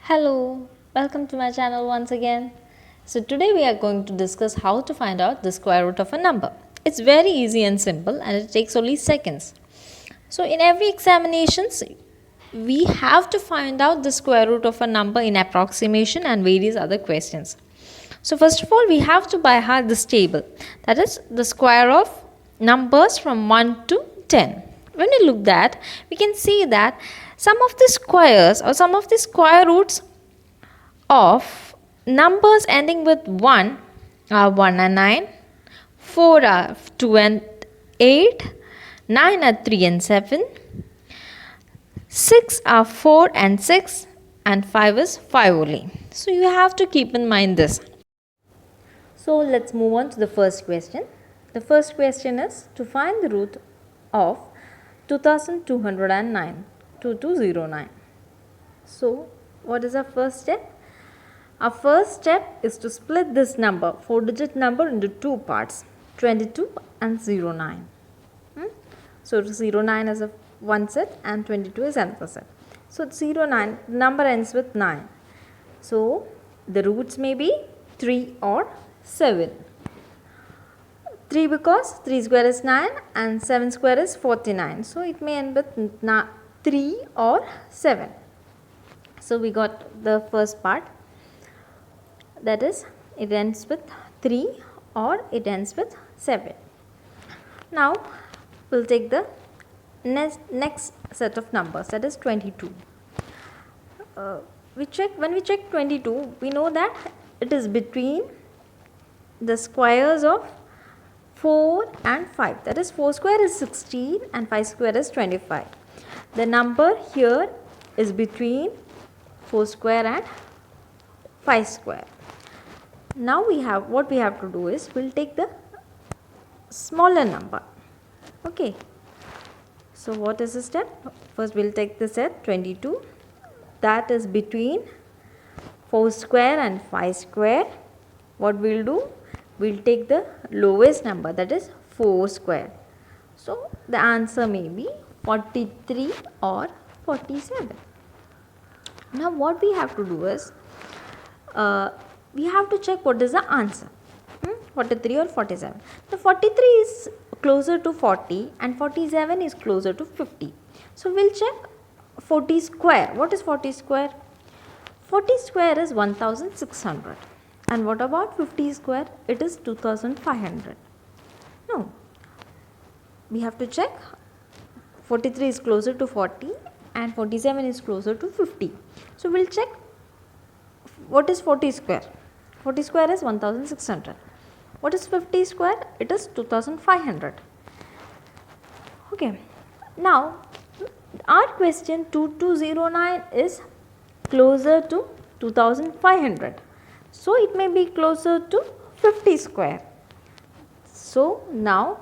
Hello, welcome to my channel once again. So today we are going to discuss how to find out the square root of a number. It's very easy and simple and it takes only seconds. So in every examinations we have to find out the square root of a number in approximation and various other questions. So first of all we have to by heart this table, that is the square of numbers from 1 to 10. When we look that, we can see that some of the squares or some of the square roots of numbers ending with 1 are 1 and 9, 4 are 2 and 8, 9 are 3 and 7, 6 are 4 and 6, and 5 is 5 only. So you have to keep in mind this. So let's move on to the first question. The first question is to find the root of 2209, 2209. So what is our first step? Our first step is to split this number, 4-digit number, into two parts, 22 and 09. So 09 is a one set and 22 is another set. So 09, number ends with 9. So the roots may be 3 or 7. 3 because 3 square is 9 and 7 square is 49. So it may end with 3 or 7. So we got the first part, that is it ends with 3 or it ends with 7. Now we'll take the next set of numbers, that is 22. When we check 22, we know that it is between the squares of 4 and 5, that is 4 square is 16 and 5 square is 25. The number here is between 4 square and 5 square. Now what we have to do is we'll take the smaller number. Okay. So what is the step? First we'll take the set 22, that is between 4 square and 5 square. What we'll do? We'll take the lowest number, that is 4 square. So the answer may be 43 or 47. Now what we have to do is we have to check what is the answer, 43 or 47. The 43 is closer to 40 and 47 is closer to 50. So we'll check 40 square. What is 40 square? 40 square is 1600. And what about 50 square? It is 2500. No. We have to check 43 is closer to 40 and 47 is closer to 50. So we'll check what is 40 square. 40 square is 1600. What is 50 square? It is 2500. Okay. Now our question 2209 is closer to 2500. So it may be closer to 50 square. So now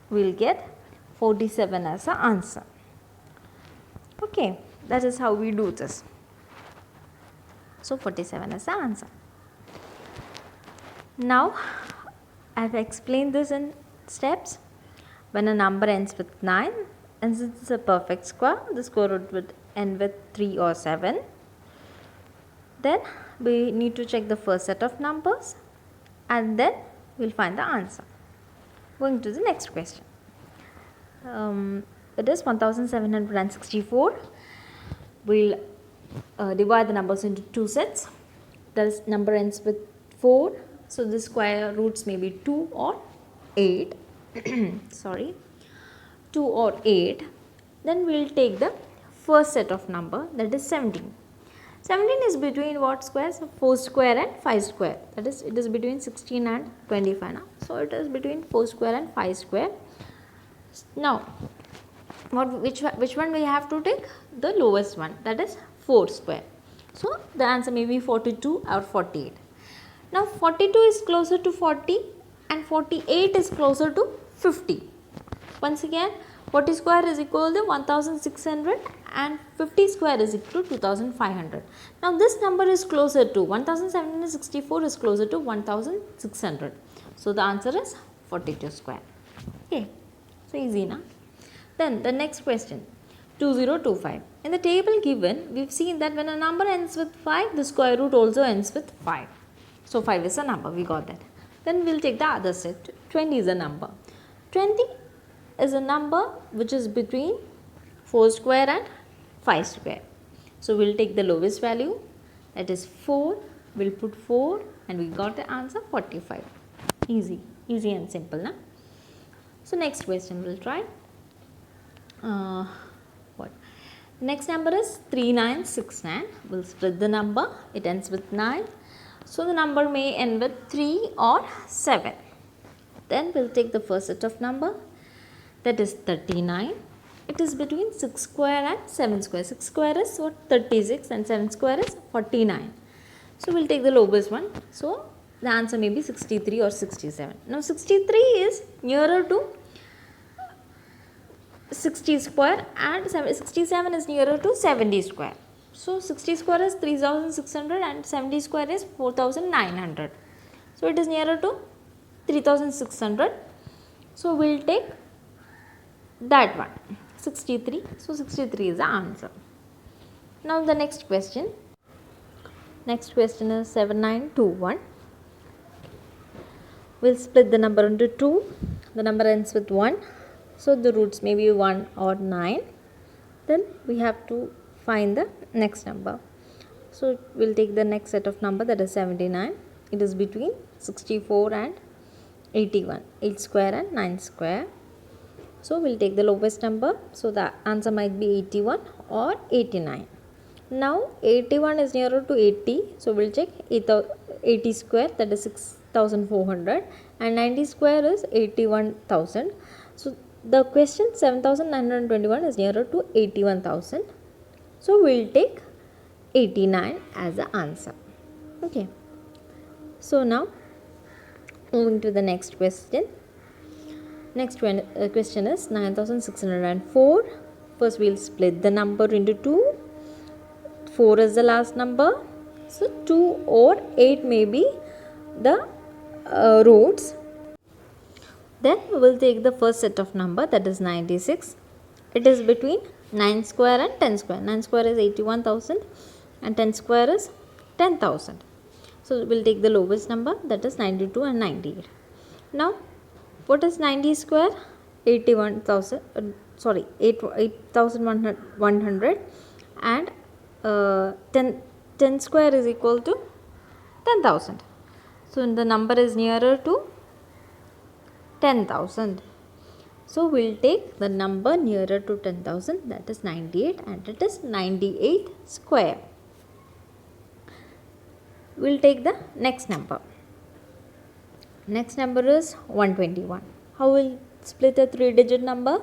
we will get 47 as the answer. Okay, that is how we do this. So 47 is the answer. Now I have explained this in steps. When a number ends with 9 and since it is a perfect square, the square root would end with 3 or 7. Then we need to check the first set of numbers and then we will find the answer. Going to the next question. It is 1764. We will divide the numbers into two sets. The number ends with 4. So the square roots may be 2 or 8. Sorry, 2 or 8. Then we will take the first set of number, that is 17. 17 is between what squares? 4 square and 5 square. That is, it is between 16 and 25 now. So it is between 4 square and 5 square. Now, which one we have to take? The lowest one, that is 4 square. So the answer may be 42 or 48. Now 42 is closer to 40 and 48 is closer to 50. Once again, 40 square is equal to 1600 and 50 square is equal to 2500. Now this number is closer to 1764 is closer to 1600. So the answer is 42 square. Okay, so easy na. Then the next question, 2025. In the table given, we've seen that when a number ends with 5, the square root also ends with 5. So 5 is a number, we got that. Then we'll take the other set. 20 is a number. 20 is a number which is between 4 square and 5 square. So we'll take the lowest value, that is 4. We'll put 4 and we got the answer 45. Easy and simple, na? So next question we'll try. What? Next number is 3969. We'll split the number. It ends with 9. So the number may end with 3 or 7. Then we'll take the first set of number, that is 39. It is between 6 square and 7 square. 6 square is what? 36 and 7 square is 49. So we'll take the lowest one. So the answer may be 63 or 67. Now 63 is nearer to 60 square and 67 is nearer to 70 square. So 60 square is 3600 and 70 square is 4900. So it is nearer to 3600. So we'll take that one, 63. So 63 is the answer. Now the next question. Next question is 7921. We'll split the number into 2. The number ends with 1. So the roots may be 1 or 9. Then we have to find the next number. So we'll take the next set of number, that is 79. It is between 64 and 81. 8 square and 9 square. So we'll take the lowest number. So the answer might be 81 or 89. Now 81 is nearer to 80. So we'll check 80 square, that is 6400, and 90 square is 81,000. So the question 7921 is nearer to 81,000. So we'll take 89 as the answer. Okay. So now moving to the next question. Next question is 9604. First we'll split the number into 2. 4 is the last number. So 2 or 8 may be the roots. Then we will take the first set of number, that is 96. It is between 9 square and 10 square. 9 square is 81,000 and 10 square is 10,000. So we will take the lowest number, that is 92 and 98. Now what is 90 square? 81,000, 8,100, and 10 square is equal to 10,000. So the number is nearer to 10,000. So we'll take the number nearer to 10,000, that is 98, and it is 98 square. We'll take the next number. Next number is 121. How will split a 3-digit number?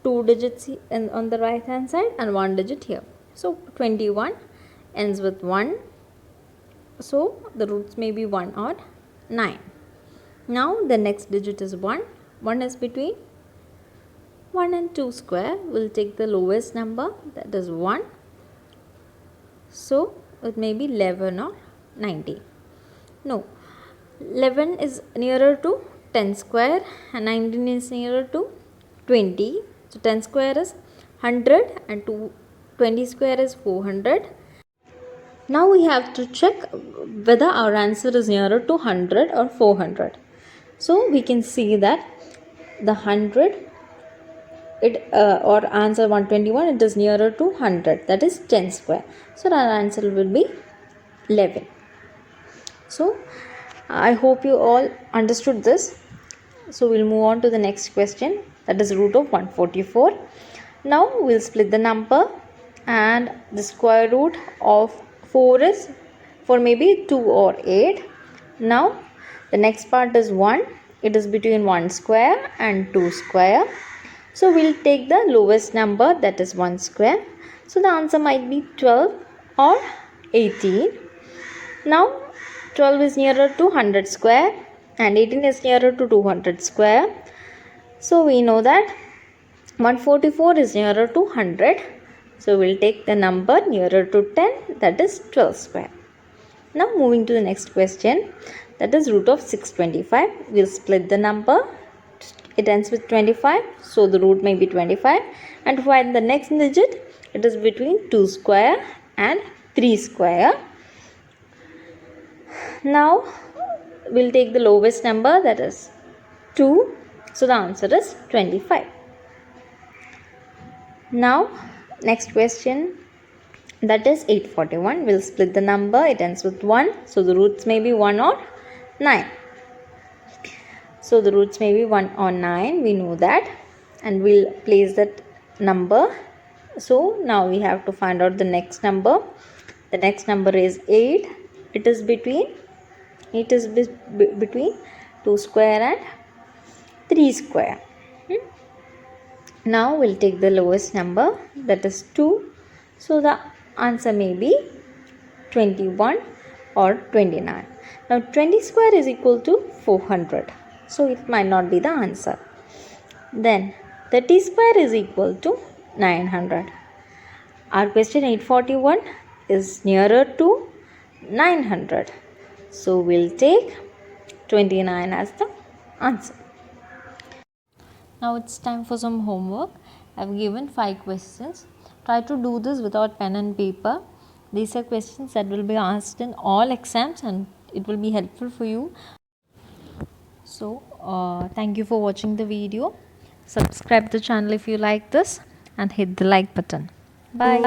2 digits on the right hand side and 1 digit here. So 21 ends with 1. So the roots may be 1 or 9. Now the next digit is 1. 1 is between 1 and 2 square. We'll take the lowest number, that is 1. So it may be 11 or 90. No, 11 is nearer to 10 square and 19 is nearer to 20. So 10 square is 100 and 20 square is 400. Now we have to check whether our answer is nearer to 100 or 400. So we can see that the 100 or answer 121, it is nearer to 100, that is 10 square. So our answer will be 11. So I hope you all understood this. So we'll move on to the next question, that is root of 144. Now we'll split the number, and the square root of 4 is for maybe 2 or 8. Now the next part is 1. It is between 1 square and 2 square. So we'll take the lowest number, that is 1 square. So the answer might be 12 or 18. Now 12 is nearer to 100 square and 18 is nearer to 200 square. So we know that 144 is nearer to 100. So we'll take the number nearer to 10, that is 12 square. Now moving to the next question, that is root of 625. We'll split the number. It ends with 25, so the root may be 25. And to find the next digit, it is between 2 square and 3 square. Now we'll take the lowest number, that is 2. So the answer is 25. Now next question, that is 841. We'll split the number. It ends with 1. So the roots may be 1 or 9. So the roots may be 1 or 9. We know that. And we'll place that number. So now we have to find out the next number. The next number is 8. It is between 2 square and 3 square. Now we'll take the lowest number, that is 2. So the answer may be 21 or 29. Now 20 square is equal to 400. So it might not be the answer. Then 30 square is equal to 900. Our question 841 is nearer to 900. So we'll take 29 as the answer. Now it's time for some homework. I've given 5 questions. Try to do this without pen and paper. These are questions that will be asked in all exams and it will be helpful for you. So thank you for watching the video. Subscribe the channel if you like this and hit the like button. Bye.